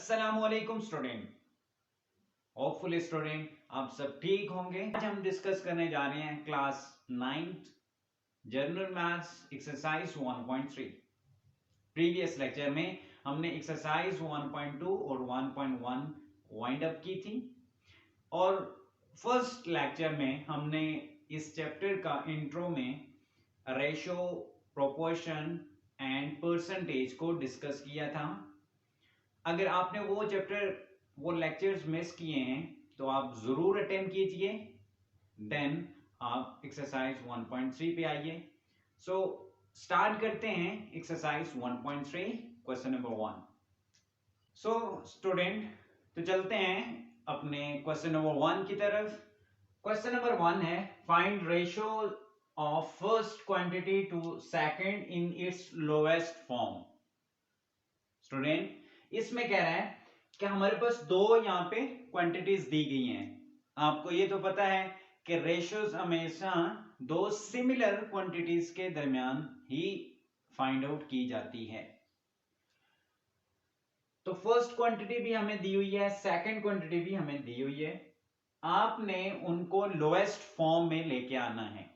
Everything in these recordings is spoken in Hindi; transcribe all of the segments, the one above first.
अस्सलामुअलैकुम स्टूडेंट। होपफुली स्टूडेंट आप सब ठीक होंगे। आज हम डिस्कस करने जा रहे हैं class 9th general maths exercise 1.3। Previous lecture में हमने एक्सरसाइज 1.2 और 1.1 वाइंड अप की थी और फर्स्ट लेक्चर में हमने इस चैप्टर का इंट्रो में रेशो, प्रोपोर्शन एंड परसेंटेज को डिस्कस किया था। अगर आपने वो लेक्चर्स मिस किए हैं तो आप जरूर अटेम्प्ट कीजिए, देन आप एक्सरसाइज 1.3 पे आइए। सो स्टार्ट करते हैं exercise 1.3 question number 1। So student, तो चलते हैं अपने क्वेश्चन नंबर 1 की तरफ। क्वेश्चन नंबर 1 है find ratio of first quantity to second in its lowest form. Student, इसमें कह रहा है कि हमारे पास दो यहाँ पे क्वांटिटीज दी गई हैं। आपको ये तो पता है कि रेशियोज हमेशा दो सिमिलर क्वांटिटीज के दरमियान ही फाइंड आउट की जाती है। तो फर्स्ट क्वांटिटी भी हमें दी हुई है, सेकंड क्वांटिटी भी हमें दी हुई है। आपने उनको लोएस्ट फॉर्म में लेके आना है।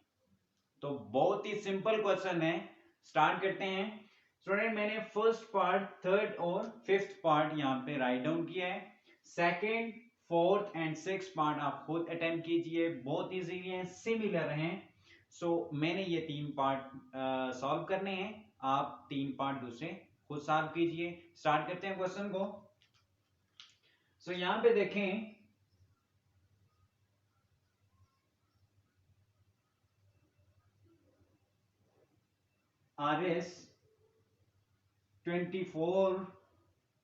तो बहुत ही सिंपल क्वेश्चन है, स्टार्ट करते हैं। स्टूडेंट, मैंने फर्स्ट पार्ट, थर्ड और फिफ्थ पार्ट यहाँ पे राइट डाउन किया है। Second, fourth and six part आप खुद अटेम्प्ट कीजिए, बहुत इजी है, सिमिलर हैं। सो मैंने ये तीन पार्ट सॉल्व करने हैं, आप तीन पार्ट दूसरे खुद सॉल्व कीजिए। स्टार्ट करते हैं क्वेश्चन को। सो यहाँ पे देखें, RS 24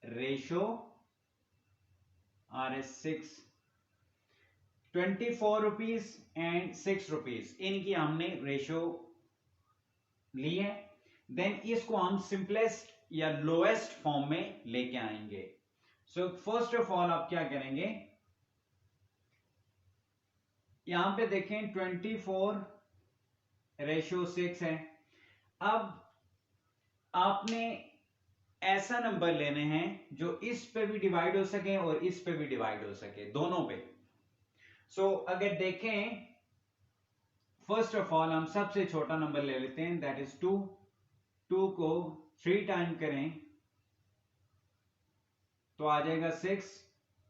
ratio RS 6, 24 rupees and 6 rupees, इनकी हमने रेशो ली है। देन इसको हम सिंपलेस्ट या लोएस्ट फॉर्म में लेके आएंगे। सो फर्स्ट ऑफ ऑल आप क्या करेंगे, यहां पे देखें 24 रेशो 6 है। अब आपने ऐसा नंबर लेने हैं जो इस पे भी डिवाइड हो सके और इस पे भी डिवाइड हो सके, दोनों पे। सो अगर देखें, फर्स्ट ऑफ ऑल हम सबसे छोटा नंबर ले लेते हैं, दैट इज 2। 2 को 3 टाइम करें तो आ जाएगा 6,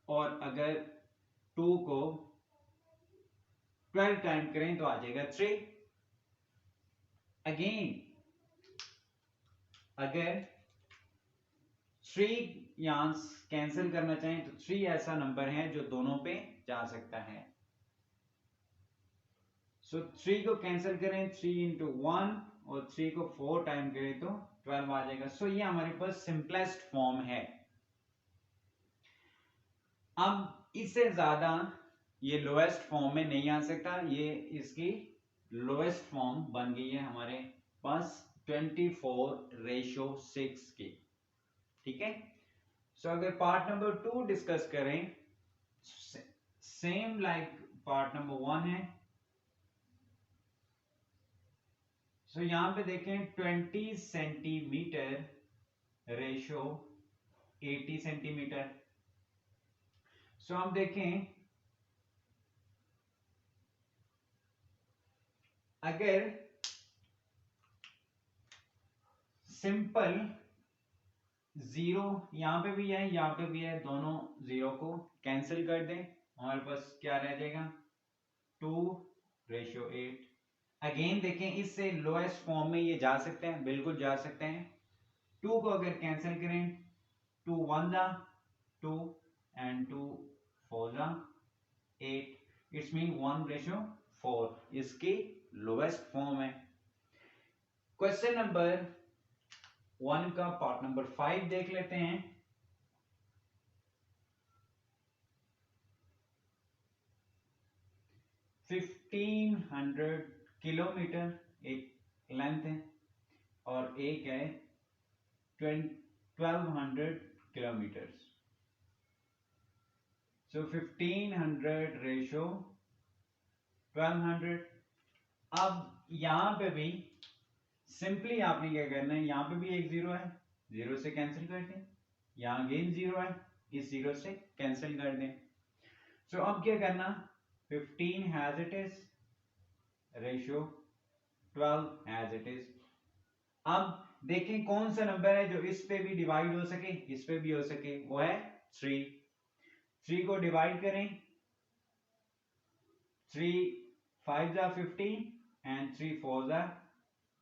और अगर 2 को 12 टाइम करें तो आ जाएगा 3। अगेन अगर 3 यहां कैंसिल करना चाहें तो 3 ऐसा नंबर है जो दोनों पे जा सकता है। सो 3 को कैंसिल करें, 3 इंटू 1, और 3 को 4 टाइम करें तो 12 आ जाएगा। सो ये हमारे पास सिंपलेस्ट फॉर्म है। अब इससे ज्यादा ये लोएस्ट फॉर्म में नहीं आ सकता, ये इसकी लोएस्ट फॉर्म बन गई है हमारे पास 24 रेशो 6 की। ठीक है। सो अगर पार्ट नंबर 2 डिस्कस करें, सेम लाइक पार्ट नंबर 1 है। सो यहां पे देखें 20 सेंटीमीटर रेशो 80 सेंटीमीटर। सो हम देखें, अगर सिंपल जीरो यहां पे भी है, यहां पे भी है, दोनों जीरो को कैंसिल कर दें, हमारे पास क्या रह जाएगा 2 रेशो 8। अगेन देखें, इससे लोएस्ट फॉर्म में ये जा सकते हैं, बिल्कुल जा सकते हैं। 2 को अगर कैंसिल करें, 2 1 जा 2 एंड 2 4 जा 8, इट्स मीन 1 रेशो 4 इसकी लोएस्ट फॉर्म है। क्वेश्चन नंबर 1 का पार्ट नंबर 5 देख लेते हैं। $1500 किलोमीटर एक लेंथ है और एक है 1200 किलोमीटर। सो 1500 रेशो 1200। अब यहां पे भी सिंपली आपने क्या करना है, यहां पे भी एक जीरो है, जीरो से कैंसिल कर दें, यहां अगेन जीरो है, इस 0 से कैंसिल कर दें। सो अब क्या करना, 15 as it is, ratio 12 as it is. अब देखें कौन सा नंबर है जो इस पे भी डिवाइड हो सके, इस पे भी हो सके, वो है 3। 3 को डिवाइड करें, 3 5 जा 15 एंड 3 4 जा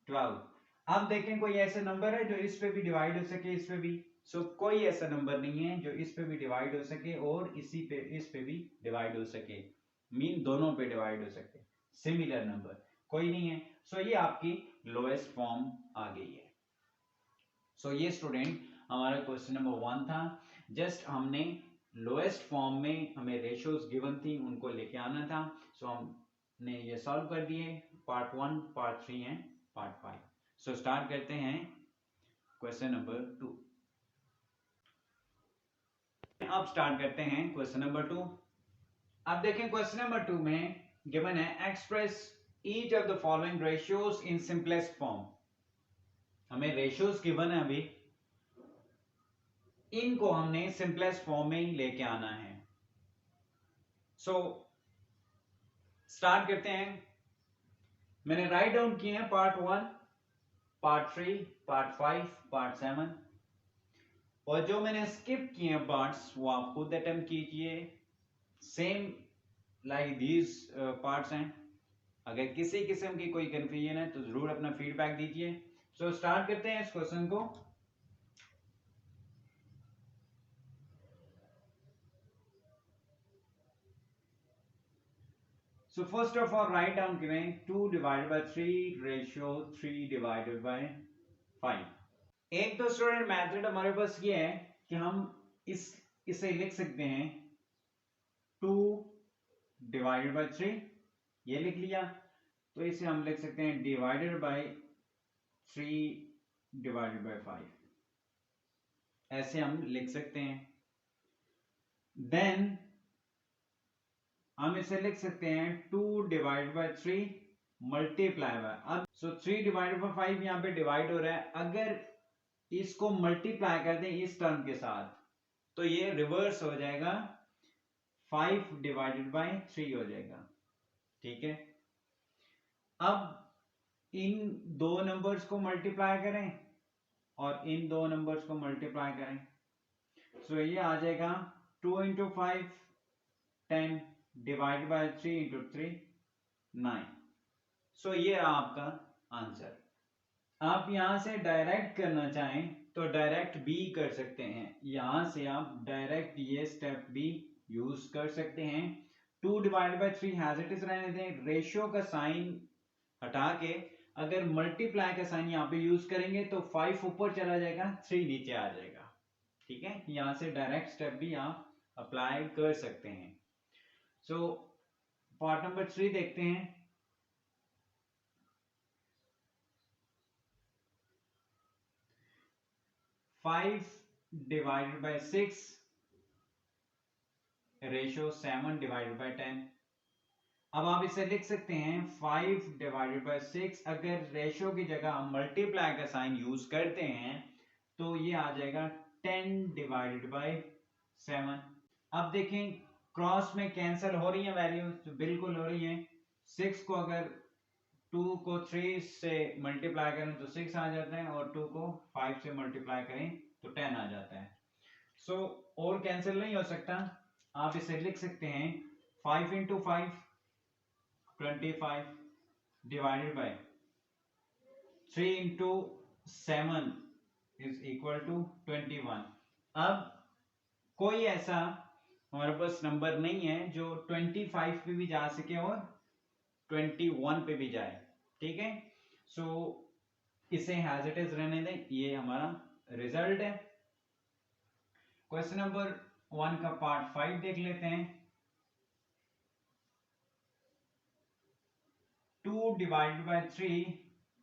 12। अब देखें कोई ऐसा नंबर है जो इस पे भी डिवाइड हो सके, इस पे भी। सो कोई ऐसा नंबर नहीं है जो इस पे भी डिवाइड हो सके और इसी पे इस पे भी डिवाइड हो सके, मीन दोनों पे डिवाइड हो सके, सिमिलर नंबर कोई नहीं है। सो ये आपकी लोएस्ट फॉर्म आ गई है। सो ये स्टूडेंट हमारा क्वेश्चन नंबर 1 था। जस्ट हमने लोएस्ट फॉर्म में हमें रेशियोज गिवन थी, उनको लेके आना था। सो हमने ये सॉल्व कर दिए, part 1, part 3 and part 5। So start करते हैं क्वेश्चन नंबर 2। अब स्टार्ट करते हैं क्वेश्चन नंबर 2। अब देखें क्वेश्चन नंबर 2 में गिवन है express each of the following ratios in simplest form. हमें रेशियोज गिवन है, अभी इनको हमने सिंपलेस्ट फॉर्म में लेके आना है। सो स्टार्ट करते हैं। मैंने राइट डाउन किए हैं पार्ट 1, पार्ट 3, पार्ट 5, पार्ट 7, और जो मैंने स्किप किए हैं पार्ट्स वो आप खुद अटेम्प्ट कीजिए। सेम लाइक दीज पार्ट्स हैं। अगर किसी किस्म की कोई कंफ्यूजन है तो जरूर अपना फीडबैक दीजिए। सो स्टार्ट करते हैं इस क्वेश्चन को। So first of all write down करें 2 divided by 3 ratio 3 divided by 5। एक तो स्टूडेंट मेथड हमारे पास ये है कि हम इसे लिख सकते हैं 2 divided by 3, ये लिख लिया। तो इसे हम लिख सकते हैं divided by 3 divided by 5, ऐसे हम लिख सकते हैं। देन हम इसे लिख सकते हैं 2 डिवाइड बाय 3 मल्टीप्लाई बाय, अब 3 डिवाइड बाय 5 यहाँ पे डिवाइड हो रहा है। अगर इसको मल्टीप्लाई कर दें इस टर्म के साथ तो ये रिवर्स हो जाएगा, 5 डिवाइडेड बाय 3 हो जाएगा। ठीक है, अब इन दो नंबर्स को मल्टीप्लाई करें और इन दो नंबर्स को मल्टीप्लाई करें। सो ये आ जाएगा 2 इंटू 5 10 डिवाइड बाय 3 इंटू 3 9। सो ये आपका आंसर। आप यहां से डायरेक्ट करना चाहें तो डायरेक्ट भी कर सकते हैं, यहां से आप डायरेक्ट ये स्टेप भी यूज कर सकते हैं। 2 divide by 3 has it is रहने दें, रेशियो का साइन हटा के अगर मल्टीप्लाई का साइन यहाँ पे यूज करेंगे तो 5 ऊपर चला जाएगा, 3 नीचे आ जाएगा। ठीक है, यहां से डायरेक्ट स्टेप भी आप अप्लाई कर सकते हैं। सो पार्ट नंबर 3 देखते हैं। Five divided by 6 ratio 7 divided by 10। अब आप इसे लिख सकते हैं 5 डिवाइडेड बाय 6, अगर रेशियो की जगह हम मल्टीप्लाई का साइन यूज करते हैं तो ये आ जाएगा 10 डिवाइडेड बाय 7। अब देखें क्रॉस में कैंसिल हो रही है वैल्यूज, तो बिल्कुल हो रही है। 6 को अगर 2 को 3 से मल्टीप्लाई करें तो 6 आ जाता है और 2 को 5 से मल्टीप्लाई करें तो 10 आ जाता है। सो और कैंसिल नहीं हो सकता, आप इसे लिख सकते हैं 5 into 5 25 divided by 3 into 7 is equal to 21। अब कोई ऐसा हमारे पास नंबर नहीं है जो 25 पे भी जा सके और 21 पे भी जाए। ठीक है, सो इसे हैज इट इज रहने दें, ये हमारा रिजल्ट है। क्वेश्चन नंबर 1 का पार्ट 5 देख लेते हैं। 2 divided by 3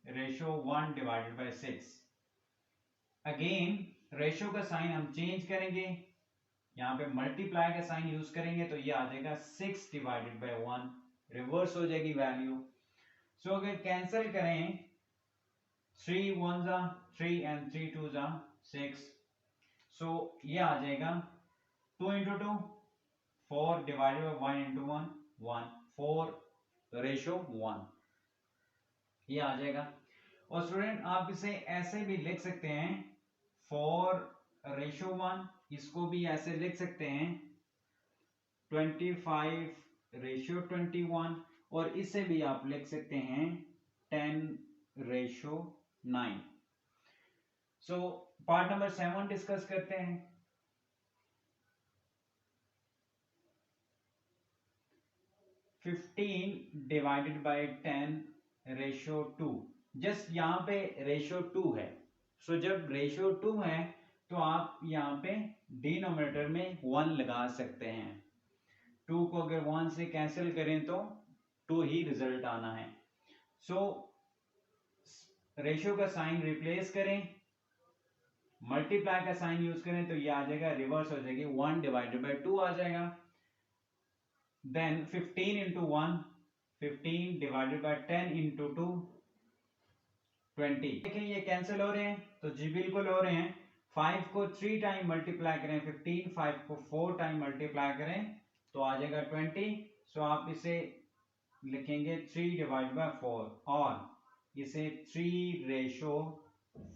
ratio 1 divided by 6। Again ratio का साइन हम चेंज करेंगे, यहाँ पे मल्टीप्लाई का साइन यूज करेंगे तो ये आ जाएगा 6 डिवाइडेड बाय 1, रिवर्स हो जाएगी वैल्यू। सो अगर कैंसिल करें 3 1 3 एंड 3 2 6, सो ये आ जाएगा 2 into 2 4 divided by 1 into 1 1 4 ratio 1 ये आ जाएगा। और स्टूडेंट आप इसे ऐसे भी लिख सकते हैं 4 रेशो 1, इसको भी ऐसे लिख सकते हैं 25 रेशो 21, और इसे भी आप लिख सकते हैं 10 ratio 9। So part number 7 discuss करते हैं। 15 डिवाइडेड बाय 10 रेशो 2, जस्ट यहाँ पे रेशो 2 है। सो जब रेशो 2 है तो आप यहाँ पे डिनोमिनेटर में 1 लगा सकते हैं। 2 को अगर 1 से कैंसिल करें तो 2 ही रिजल्ट आना है। सो रेशियो का साइन रिप्लेस करें, मल्टीप्लाई का साइन यूज करें तो ये आ जाएगा, रिवर्स हो जाएगी, 1 डिवाइडेड बाय 2 आ जाएगा। Then 15 into 1 15 divided by 10 into 2 20। देखें ये कैंसिल हो रहे हैं तो जी बिल्कुल हो रहे हैं। 5 को 3 टाइम मल्टीप्लाई करें 15, 5 को 4 टाइम मल्टीप्लाई करें तो आ जाएगा 20। सो आप इसे लिखेंगे 3 डिवाइड बाय 4, और इसे 3 रेशो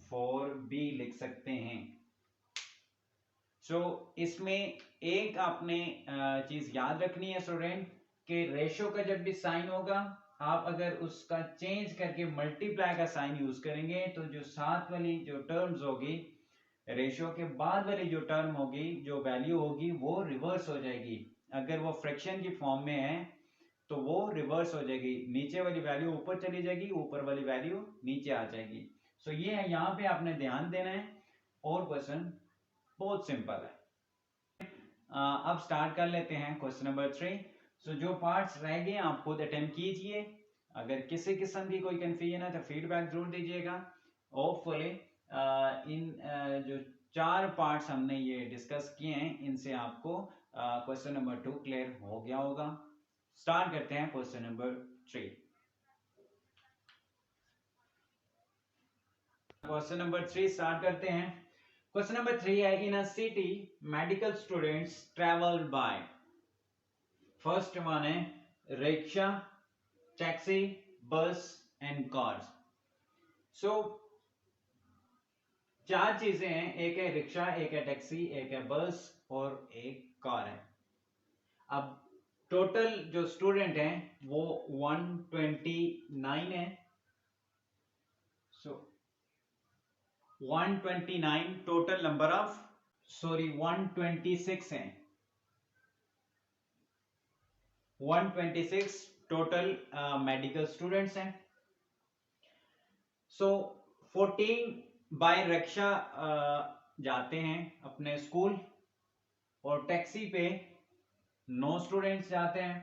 4 भी लिख सकते हैं। सो इसमें एक आपने चीज याद रखनी है स्टूडेंट कि रेशो का जब भी साइन होगा, आप अगर उसका चेंज करके मल्टीप्लाई का साइन यूज करेंगे तो जो साथ वाली जो टर्म्स होगी, रेशो के बाद वाली जो टर्म होगी, जो वैल्यू होगी, वो रिवर्स हो जाएगी। अगर वो फ्रैक्शन की फॉर्म में है तो वो रिवर्स हो जाएगी, नीचे वाली वैल्यू ऊपर चली जाएगी, ऊपर वाली वैल्यू नीचे आ जाएगी। सो ये है, यहाँ पे आपने ध्यान देना है। और क्वेश्चन बहुत सिंपल है। अब स्टार्ट कर लेते हैं क्वेश्चन नंबर 3। सो जो पार्ट्स रह गए आप खुद अटेम्प्ट कीजिए। अगर किसी किस्म की कोई कंफ्यूजन है तो फीडबैक जरूर दीजिएगा। होपफुली इन जो 4 पार्ट्स हमने ये डिस्कस किए हैं, इनसे आपको क्वेश्चन नंबर 2 क्लियर हो गया होगा। स्टार्ट करते हैं question number 3। Question number 3 start करते हैं। क्वेश्चन नंबर 3 है, in a city medical students travel by, first one है rickshaw, taxi, bus and cars. So 4 चीजें हैं, एक है रिक्शा, एक है टैक्सी, एक है बस और एक कार है। अब टोटल जो स्टूडेंट हैं वो 129 है। सो 129 टोटल नंबर ऑफ, सॉरी 126 हैं, 126 टोटल मेडिकल स्टूडेंट्स हैं। सो 14 बाय रिक्शा जाते हैं अपने स्कूल, और टैक्सी पे 9 स्टूडेंट्स जाते हैं।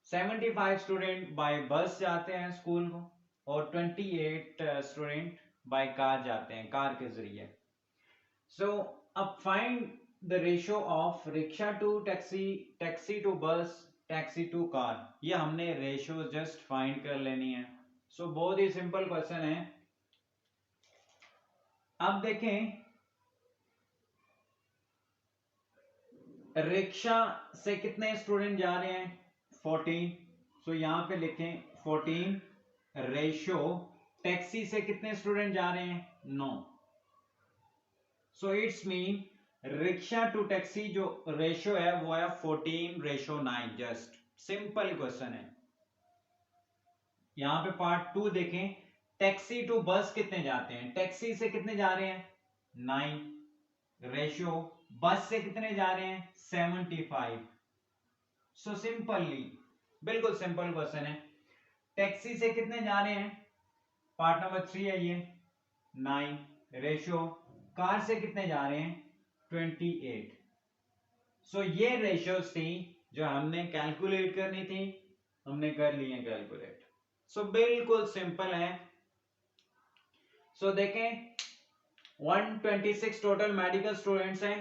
75 स्टूडेंट बाय बस जाते हैं स्कूल को, और 28 स्टूडेंट बाय कार जाते हैं, कार के जरिए। सो अब find the ratio of rickshaw to taxi, taxi to bus, taxi to car. ये हमने रेशियो जस्ट फाइंड कर लेनी है। सो बहुत ही सिंपल क्वेश्चन है। अब देखें रिक्शा से कितने स्टूडेंट जा रहे हैं, 14। सो यहां पे लिखें 14 रेशियो टैक्सी से कितने स्टूडेंट जा रहे हैं, 9। So it's mean rickshaw to taxi जो रेशियो है वो है 14 रेशियो 9। जस्ट सिंपल क्वेश्चन है। यहां पे पार्ट 2 देखें, टैक्सी टू बस कितने जाते हैं, टैक्सी से कितने जा रहे हैं, 9 रेशियो, बस से कितने जा रहे हैं, 75। सो सिंपली बिल्कुल सिंपल क्वेश्चन है। टैक्सी से कितने जा रहे हैं, पार्ट नंबर 3 है ये, 9 रेशियो, कार से कितने जा रहे हैं, 28। सो ये रेशियोज थी जो हमने कैलकुलेट करनी थी, हमने कर ली है कैलकुलेट। सो बिल्कुल सिंपल है। सो देखें 126 टोटल मेडिकल स्टूडेंट्स हैं।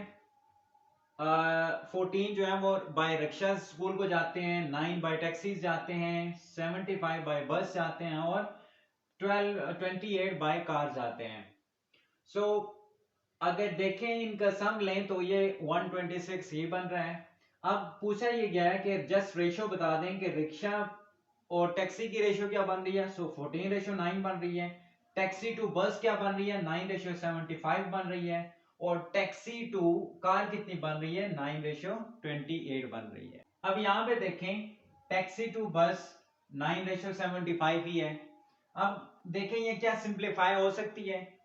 14 जो है वो बाय रिक्शा स्कूल को जाते हैं, 9 बाय टैक्सीज जाते हैं, 75 बाय बस जाते हैं, और 28 बाय कार जाते हैं। सो अगर देखें इनका सम लें तो ये 126 ये बन रहा है। अब पूछा ये गया है कि जस्ट रेशियो बता दें कि रिक्शा और टैक्सी की रेशियो क्या बन रही है। सो 14:9 बन रही है। टैक्सी टू बस क्या बन रही है, 9:75 बन रही है। और टैक्सी टू कार कितनी बन रही है, 9:28 बन रही है। अब यहाँ पे देखें टैक्सी टू बस 9:75 ही है। अब देखें ये क्या सिंप्लीफाई हो सकती है।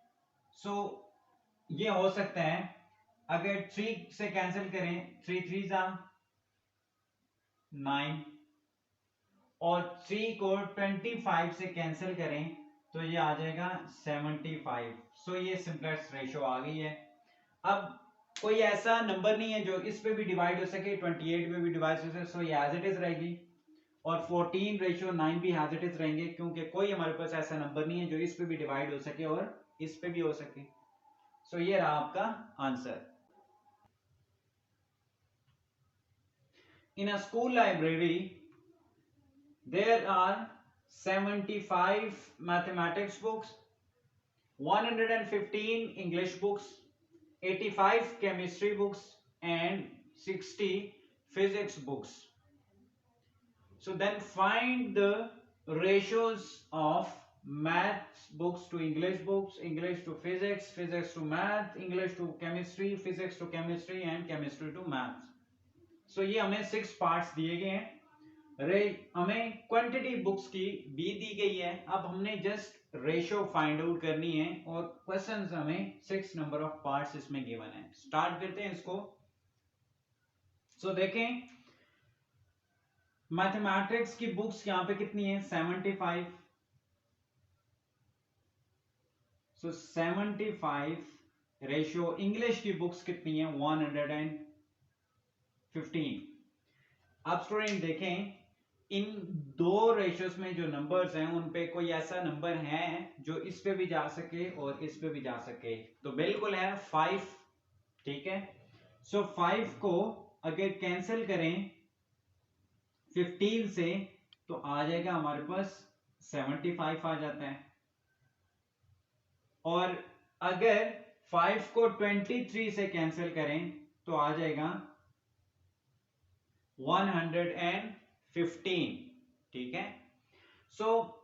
सो ये हो सकता है अगर 3 से कैंसिल करें, 3 3 जा 9 और 3 को 25 से कैंसिल करें तो ये आ जाएगा 75। सो ये सिंपलेस्ट रेशियो आ गई है। अब कोई ऐसा नंबर नहीं है जो इस पे भी डिवाइड हो सके, 28 पे भी डिवाइड हो सके। सो ये एज इट इज रहेगी और 14:9 भी एज इट इज रहेंगे, क्योंकि कोई हमारे पास ऐसा नंबर नहीं है जो इस पे भी डिवाइड हो सके और इस पे भी हो सके। सो ये रहा आपका answer. In a school library, there are 75 mathematics books, 115 English books, 85 chemistry books, and 60 physics books. So then find the ratios of maths books to English books, English to physics, physics to math, English to chemistry, physics to chemistry, and chemistry to maths. So ये हमें 6 parts दिए गए हैं। हमें क्वांटिटी बुक्स की भी दी गई है। अब हमने जस्ट रेशियो फाइंड आउट करनी है और क्वेश्चंस हमें 6 नंबर ऑफ पार्ट्स इसमें गिवन है। स्टार्ट करते हैं इसको। सो देखें मैथमेटिक्स की बुक्स यहां पे कितनी है, 75। सो 75 रेशियो इंग्लिश की बुक्स कितनी है, 115। अब स्टूडेंट देखें इन दो रेशियोज में जो नंबर्स हैं उन पे कोई ऐसा नंबर है जो इस पे भी जा सके और इस पे भी जा सके, तो बिल्कुल है 5। ठीक है। सो 5 को अगर कैंसिल करें 15 से तो आ जाएगा हमारे पास 75 आ जाता है। और अगर 5 को 23 से कैंसिल करें तो आ जाएगा 115। ठीक है। सो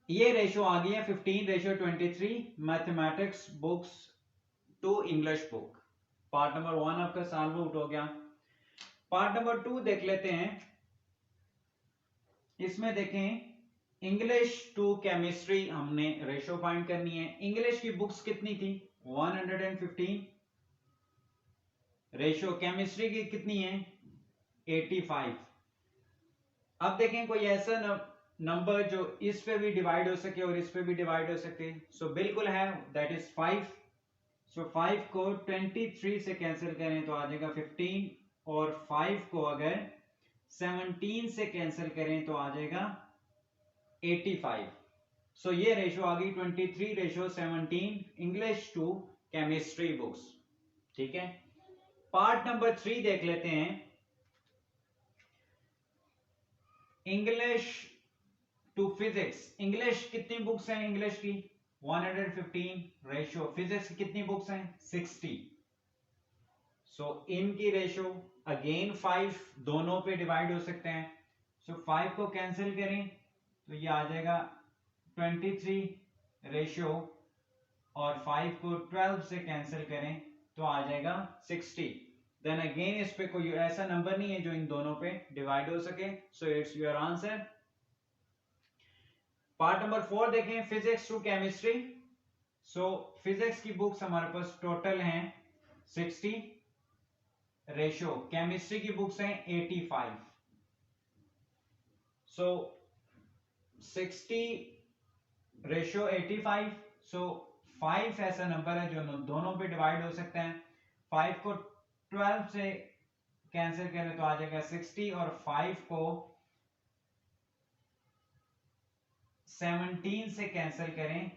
ये रेशियो आ गई है 15:23 mathematics books to English book. Part number 1 आपका सॉल्व आउट हो गया। पार्ट नंबर 2 देख लेते हैं। इसमें देखें इंग्लिश टू केमिस्ट्री हमने रेशियो फाइंड करनी है। इंग्लिश की बुक्स कितनी थी, 115। रेशियो केमिस्ट्री की कितनी है, 85। अब देखें कोई ऐसा नंबर जो इस पे भी डिवाइड हो सके और इस पे भी डिवाइड हो सके। सो बिल्कुल है, दैट इज 5। सो 5 को 23 से कैंसिल करें तो आ जाएगा 15 और 5 को अगर 17 से कैंसिल करें तो आ जाएगा 85। सो ये रेशियो आ गई 23:17 इंग्लिश टू केमिस्ट्री बुक्स। ठीक है। पार्ट नंबर 3 देख लेते हैं। English to physics. इंग्लिश कितनी बुक्स हैं इंग्लिश की, 115 रेशियो। फिजिक्स की कितनी बुक्स हैं, 60। सो इनकी रेशियो अगेन 5, दोनों पे डिवाइड हो सकते हैं। सो 5 को कैंसिल करें तो ये आ जाएगा 23 रेशियो और 5 को 12 से कैंसिल करें तो आ जाएगा 60। देन अगेन इस पे कोई ऐसा नंबर नहीं है जो इन दोनों पे डिवाइड हो सके। So it's your answer. Part number 4 देखें physics to chemistry. So physics की बुक्स हमारे पास टोटल हैं 60 रेशियो, केमिस्ट्री की बुक्स हैं 85। सो 60 रेशियो 85। सो 5 ऐसा नंबर है जो दोनों पे डिवाइड हो सकते हैं। 5 को 12 से कैंसिल करें तो आ जाएगा 60 और 5 को 17 से कैंसिल करें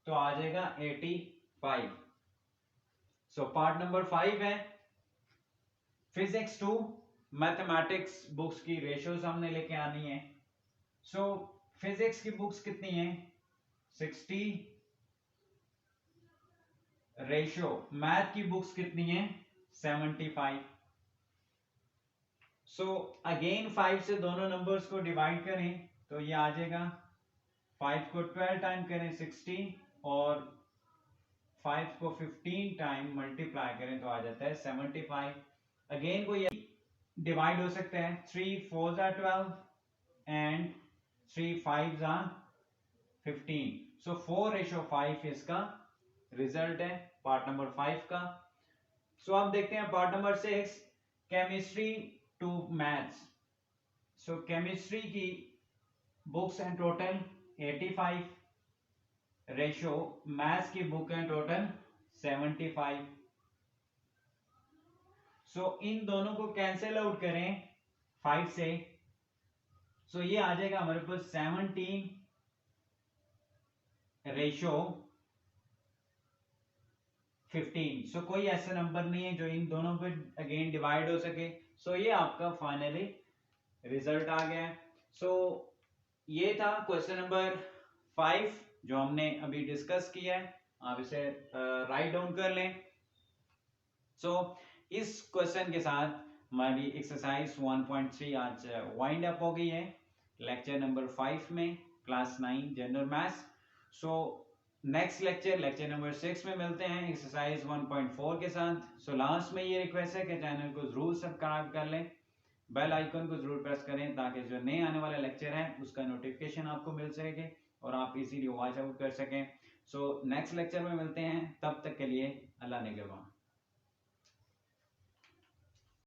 तो आ जाएगा 85। सो पार्ट नंबर 5 है फिजिक्स टू मैथमेटिक्स बुक्स की रेशियोज हमने लेके आनी है। सो फिजिक्स की बुक्स कितनी है, 60 रेशियो मैथ की बुक्स कितनी है 75। सो अगेन 5 से दोनों नंबर्स को डिवाइड करें तो ये आ जाएगा 5 को 12 टाइम करें 60 और 5 को 15 टाइम मल्टीप्लाई करें तो आ जाता है 75। अगेन कोई डिवाइड हो सकता है 3 4 are 12 एंड 3 5 are 15। सो 4:5 इसका रिजल्ट है पार्ट नंबर 5 का। सो आप देखते हैं part number 6 chemistry to maths. So chemistry की बुक्स हैं टोटल 85, रेशियो मैथ्स की बुक है टोटल 75। सो इन दोनों को कैंसिल आउट करें 5 से, सो ये आ जाएगा हमारे पास 17 रेशियो 15। सो कोई ऐसा नंबर नहीं है जो इन दोनों पे अगेन डिवाइड हो सके। सो ये आपका फाइनली रिजल्ट आ गया। सो ये था क्वेश्चन नंबर 5 जो हमने अभी डिस्कस किया है। आप इसे राइट डाउन कर लें। सो इस क्वेश्चन के साथ हमारी एक्सरसाइज 1.3 आज वाइंड अप हो गई है लेक्चर नंबर 5 में class 9 general maths. So next lecture number 6 में मिलते हैं एक्सरसाइज 1.4 के साथ। सो लास्ट में ये रिक्वेस्ट है कि चैनल को जरूर सब्सक्राइब कर लें, बेल आइकन को जरूर प्रेस करें ताकि जो नए आने वाला लेक्चर है उसका नोटिफिकेशन आपको मिल सके और आप इजीली वॉच आउट कर सकें। सो नेक्स्ट लेक्चर में मिलते हैं, तब तक के लिए अल्लाह निगहबान।